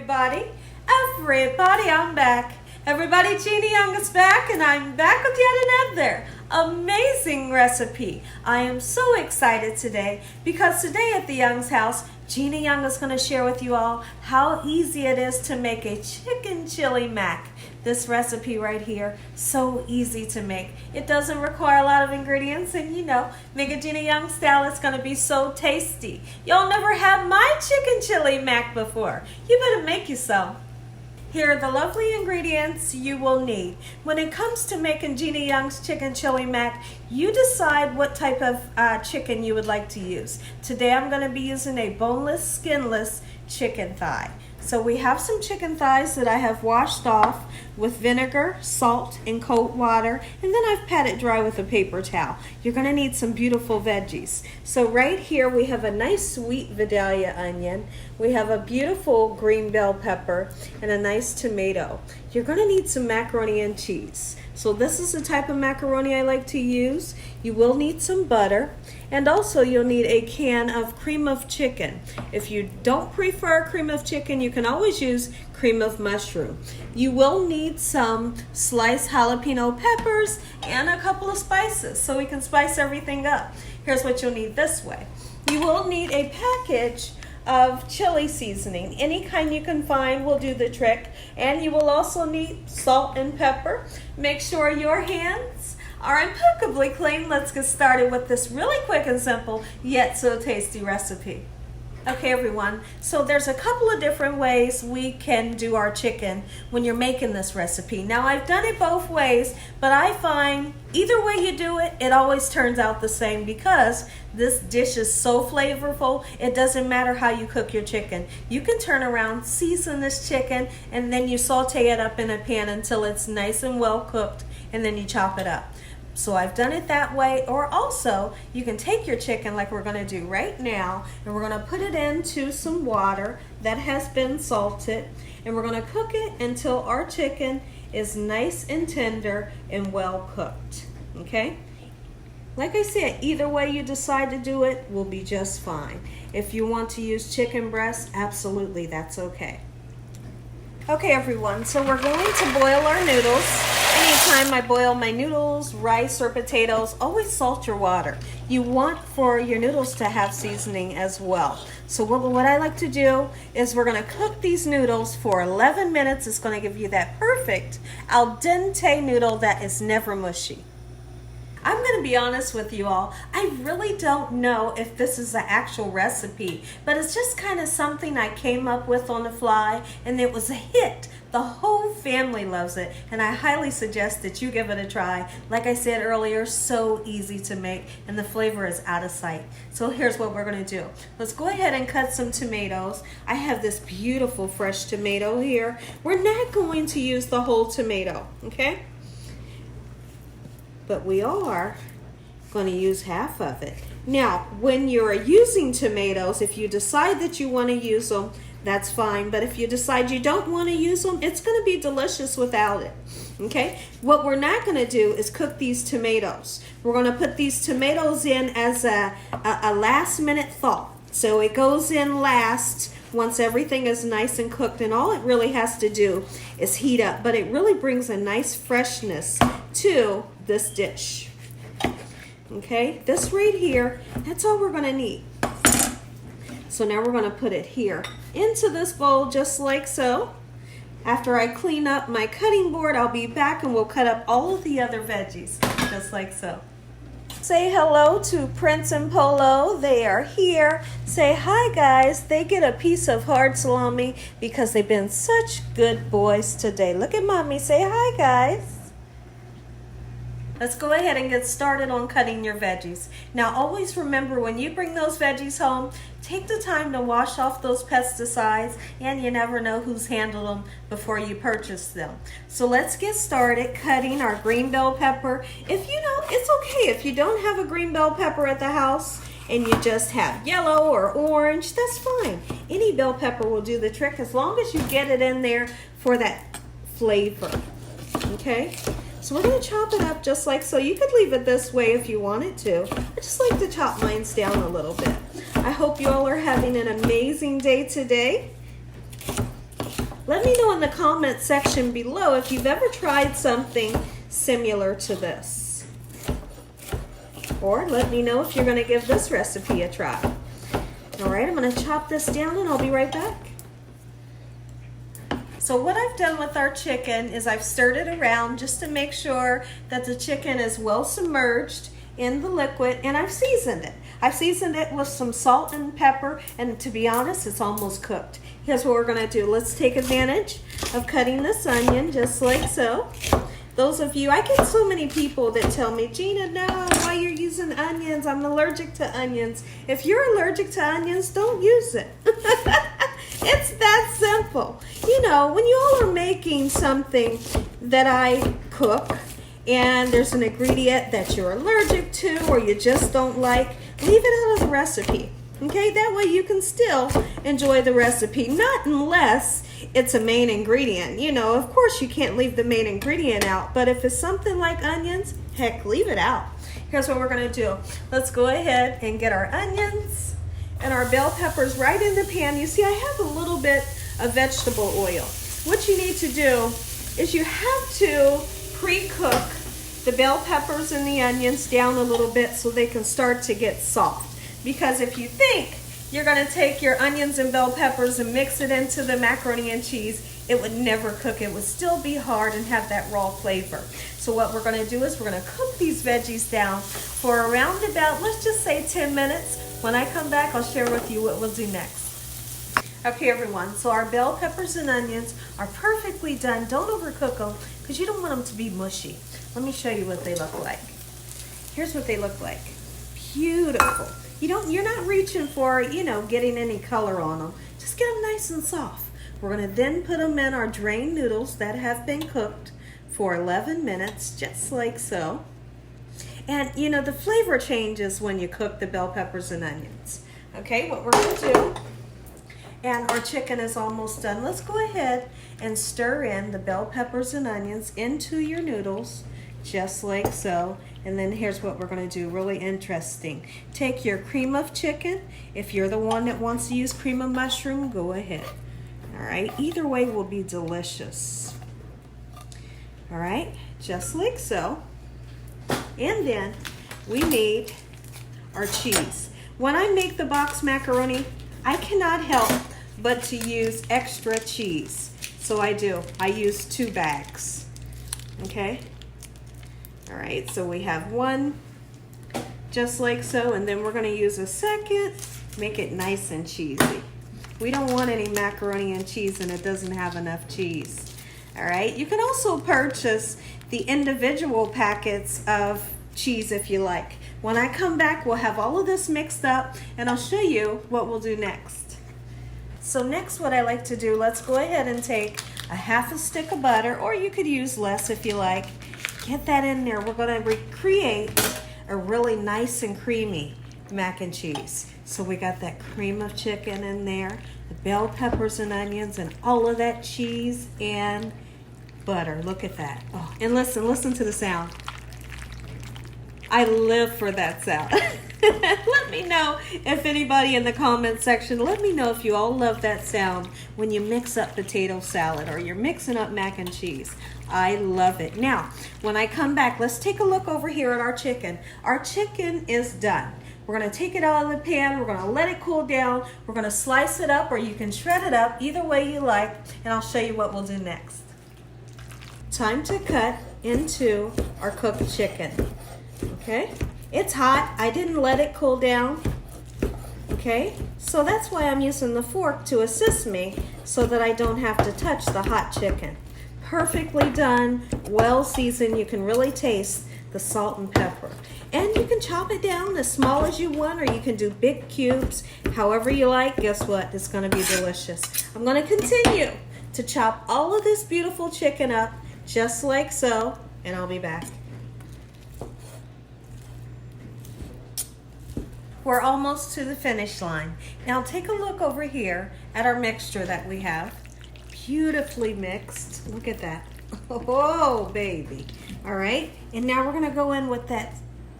everybody. I'm back. Everybody, Gina Young is back, and I'm back with yet another amazing recipe. I am so excited today because today at the Young's house, Gina Young is going to share with you all how easy it is to make a chicken chili mac. This recipe right here, so easy to make. It doesn't require a lot of ingredients, and make it Gina Young style, it's going to be so tasty. Y'all never had my chicken chili mac before. You better make you some. Here are the lovely ingredients you will need. When it comes to making Gina Young's chicken chili mac, you decide what type of chicken you would like to use. Today I'm going to be using a boneless, skinless chicken thigh. So we have some chicken thighs that I have washed off with vinegar, salt, and cold water, and then I've patted dry with a paper towel. You're going to need some beautiful veggies. So right here we have a nice sweet Vidalia onion, we have a beautiful green bell pepper, and a nice tomato. You're going to need some macaroni and cheese. So this is the type of macaroni I like to use. You will need some butter, and also you'll need a can of cream of chicken. If you don't prefer cream of chicken, you can always use cream of mushroom. You will need some sliced jalapeno peppers and a couple of spices so we can spice everything up. Here's what you'll need this way. You will need a package of chili seasoning. Any kind you can find will do the trick. And you will also need salt and pepper. Make sure your hands are impeccably clean. Let's get started with this really quick and simple yet so tasty recipe. Okay everyone, so there's a couple of different ways we can do our chicken when you're making this recipe. Now I've done it both ways, but I find either way you do it, it always turns out the same because this dish is so flavorful. It doesn't matter how you cook your chicken. You can turn around, season this chicken, and then you saute it up in a pan until it's nice and well cooked, and then you chop it up. So I've done it that way, or also you can take your chicken like we're going to do right now, and we're going to put it into some water that has been salted, and we're going to cook it until our chicken is nice and tender and well cooked. Okay? Like I said, either way you decide to do it will be just fine. If you want to use chicken breast, absolutely, that's okay. Okay everyone, so we're going to boil our noodles. Anytime I boil my noodles, rice, or potatoes, always salt your water. You want for your noodles to have seasoning as well. So what I like to do is we're going to cook these noodles for 11 minutes. It's going to give you that perfect al dente noodle that is never mushy. I'm going to be honest with you all, I really don't know if this is an actual recipe, but it's just kind of something I came up with on the fly, and it was a hit. The whole family loves it, and I highly suggest that you give it a try. Like I said earlier, so easy to make, and the flavor is out of sight. So here's what we're going to do. Let's go ahead and cut some tomatoes. I have this beautiful fresh tomato here. We're not going to use the whole tomato, okay? But we are going to use half of it. Now, when you're using tomatoes, if you decide that you want to use them, that's fine. But if you decide you don't want to use them, it's going to be delicious without it. Okay? What we're not going to do is cook these tomatoes. We're going to put these tomatoes in as a last minute thaw. So it goes in last once everything is nice and cooked, and all it really has to do is heat up. But it really brings a nice freshness to this dish. Okay, this right here, that's all we're going to need. So now we're going to put it here into this bowl just like so. After I clean up my cutting board, I'll be back and we'll cut up all of the other veggies just like so. Say hello to Prince and Polo. They are here. Say hi guys. They get a piece of hard salami because they've been such good boys today. Look at mommy. Say hi guys. Let's go ahead and get started on cutting your veggies. Now always remember, when you bring those veggies home, take the time to wash off those pesticides, and you never know who's handled them before you purchase them. So let's get started cutting our green bell pepper. If you know, it's okay if you don't have a green bell pepper at the house and you just have yellow or orange, that's fine. Any bell pepper will do the trick as long as you get it in there for that flavor. Okay? So we're going to chop it up just like so. You could leave it this way if you wanted to. I just like to chop mine down a little bit. I hope you all are having an amazing day today. Let me know in the comment section below if you've ever tried something similar to this. Or let me know if you're going to give this recipe a try. All right, I'm going to chop this down and I'll be right back. So what I've done with our chicken is I've stirred it around just to make sure that the chicken is well submerged in the liquid, and I've seasoned it. I've seasoned it with some salt and pepper, and to be honest, it's almost cooked. Here's what we're gonna do. Let's take advantage of cutting this onion just like so. Those of you, I get so many people that tell me, Gina, no, why you're using onions? I'm allergic to onions. If you're allergic to onions, don't use it. It's that simple. You know, when you all are making something that I cook and there's an ingredient that you're allergic to or you just don't like, leave it out of the recipe. Okay, that way you can still enjoy the recipe, not unless it's a main ingredient. You know, of course you can't leave the main ingredient out, but if it's something like onions, heck, leave it out. Here's what we're gonna do. Let's go ahead and get our onions and our bell peppers right in the pan. You see, I have a little bit of vegetable oil. What you need to do is you have to pre-cook the bell peppers and the onions down a little bit so they can start to get soft. Because if you think you're gonna take your onions and bell peppers and mix it into the macaroni and cheese, it would never cook. It would still be hard and have that raw flavor. So what we're gonna do is we're gonna cook these veggies down for around about, let's just say 10 minutes. When I come back, I'll share with you what we'll do next. Okay, everyone, so our bell peppers and onions are perfectly done. Don't overcook them because you don't want them to be mushy. Let me show you what they look like. Here's what they look like. Beautiful. You're not reaching for, you know, getting any color on them. Just get them nice and soft. We're gonna then put them in our drained noodles that have been cooked for 11 minutes, just like so. And you know, the flavor changes when you cook the bell peppers and onions. Okay, what we're gonna do, and our chicken is almost done. Let's go ahead and stir in the bell peppers and onions into your noodles, just like so. And then here's what we're gonna do, really interesting. Take your cream of chicken. If you're the one that wants to use cream of mushroom, go ahead. All right, either way will be delicious. All right, just like so. And then we need our cheese. When I make the box macaroni, I cannot help but to use extra cheese. So I do. I use 2 bags. Okay? All right, so we have one, just like so, and then we're gonna use a second, make it nice and cheesy. We don't want any macaroni and cheese and it doesn't have enough cheese. All right, you can also purchase the individual packets of cheese if you like. When I come back, we'll have all of this mixed up and I'll show you what we'll do next. So next, what I like to do, let's go ahead and take a half a stick of butter, or you could use less if you like. Get that in there. We're gonna recreate a really nice and creamy mac and cheese. So we got that cream of chicken in there, the bell peppers and onions, and all of that cheese and butter. Look at that. Oh, and listen to the sound. I live for that sound. Let me know if anybody in the comment section, let me know if you all love that sound when you mix up potato salad or you're mixing up mac and cheese. I love it. Now, when I come back, let's take a look over here at our chicken. Our chicken is done. We're gonna take it out of the pan, we're gonna let it cool down, we're gonna slice it up, or you can shred it up, either way you like, and I'll show you what we'll do next. Time to cut into our cooked chicken. Okay, it's hot. I didn't let it cool down. Okay, so that's why I'm using the fork to assist me so that I don't have to touch the hot chicken. Perfectly done, well seasoned. You can really taste the salt and pepper. And you can chop it down as small as you want, or you can do big cubes, however you like. Guess what? It's gonna be delicious. I'm gonna continue to chop all of this beautiful chicken up just like so, and I'll be back. We're almost to the finish line. Now take a look over here at our mixture that we have. Beautifully mixed. Look at that. Oh, baby. All right, and now we're gonna go in with that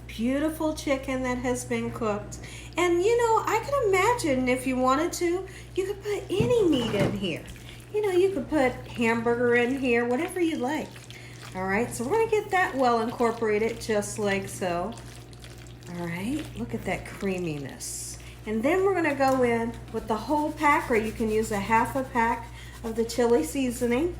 beautiful chicken that has been cooked. And you know, I could imagine if you wanted to, you could put any meat in here. You know, you could put hamburger in here, whatever you like. All right, so we're gonna get that well incorporated just like so. All right, look at that creaminess. And then we're gonna go in with the whole pack, or you can use a half a pack of the chili seasoning,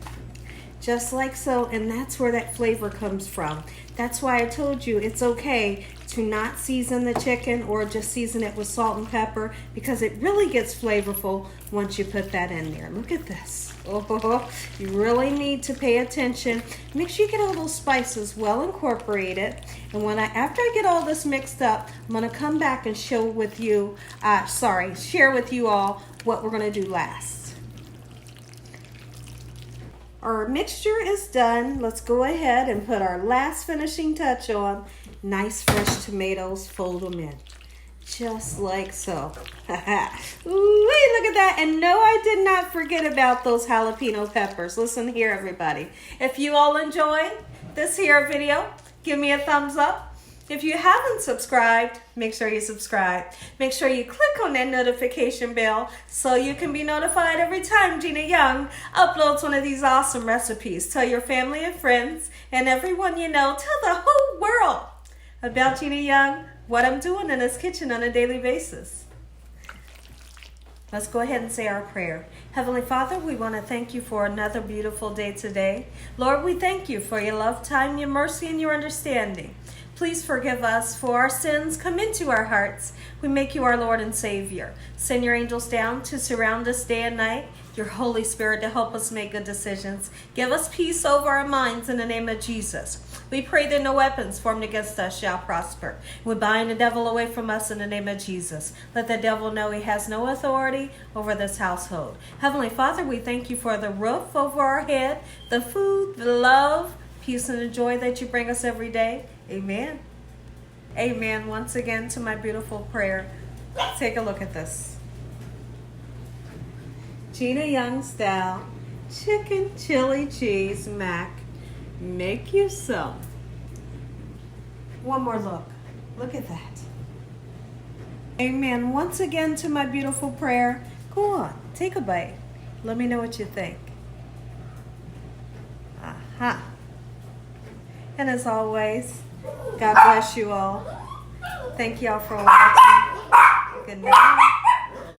just like so, and that's where that flavor comes from. That's why I told you it's okay to not season the chicken or just season it with salt and pepper, because it really gets flavorful once you put that in there. Look at this. Oh, you really need to pay attention. Make sure you get all those spices well incorporated. And after I get all this mixed up, I'm gonna come back and share with you all what we're gonna do last. Our mixture is done. Let's go ahead and put our last finishing touch on. Nice fresh tomatoes, fold them in. Just like so. Ooh, wait, look at that. And no, I did not forget about those jalapeno peppers. Listen here, everybody. If you all enjoyed this here video, give me a thumbs up. If you haven't subscribed, make sure you subscribe. Make sure you click on that notification bell so you can be notified every time Gina Young uploads one of these awesome recipes. Tell your family and friends and everyone you know, tell the whole world about Gina Young, what I'm doing in this kitchen on a daily basis. Let's go ahead and say our prayer. Heavenly Father, we want to thank you for another beautiful day today. Lord, we thank you for your love, time, your mercy, and your understanding. Please forgive us for our sins. Come into our hearts. We make you our Lord and Savior. Send your angels down to surround us day and night. Your Holy Spirit to help us make good decisions. Give us peace over our minds in the name of Jesus. We pray that no weapons formed against us shall prosper. We bind the devil away from us in the name of Jesus. Let the devil know he has no authority over this household. Heavenly Father, we thank you for the roof over our head, the food, the love, peace, and the joy that you bring us every day. Amen. Amen. Once again to my beautiful prayer. Take a look at this. Gina Young style chicken chili cheese mac. Make you some. One more look. Look at that. Amen. Once again to my beautiful prayer. Go on. Take a bite. Let me know what you think. Aha. And as always, God bless you all. Thank you all for watching. Good night.